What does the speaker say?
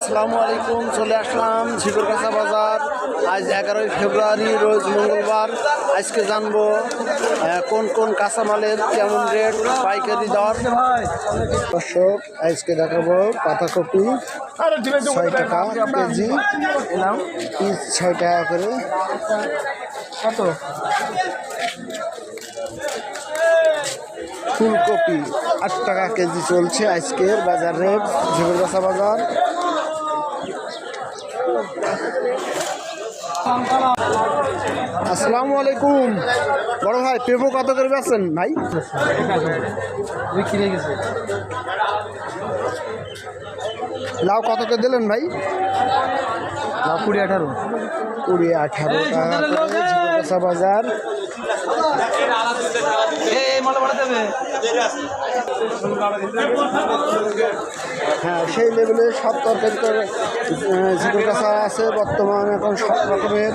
আসসালামু আলাইকুম। চলে আসলাম ঝিকরগাছা বাজার। আজ 11ই ফেব্রুয়ারি, রোজ মঙ্গলবার। আজকে জানবো কোন কোন কাঁচামালের কেমন রেট, পাইকারি দর। দর্শক, আজকে দেখাবো পাতাকপি 6 টাকা কেজি, পিস 6 টাকা করে। কত? ফুলকপি 8 টাকা কেজি চলছে আজকের বাজার রেট, ঝিকরগাছা বাজার। আসসালামু আলাইকুম বড় ভাই, পেঁপো কত করে বেচছেন ভাই? লাউ কত করে দিলেন ভাই? লাউ 20-18 টাকা করে ঝিকরগাছা বাজার। হ্যাঁ, সেই লেভেলে সব তরকারি ঝিকরগাছা আছে বর্তমানে এখন সব রকমের।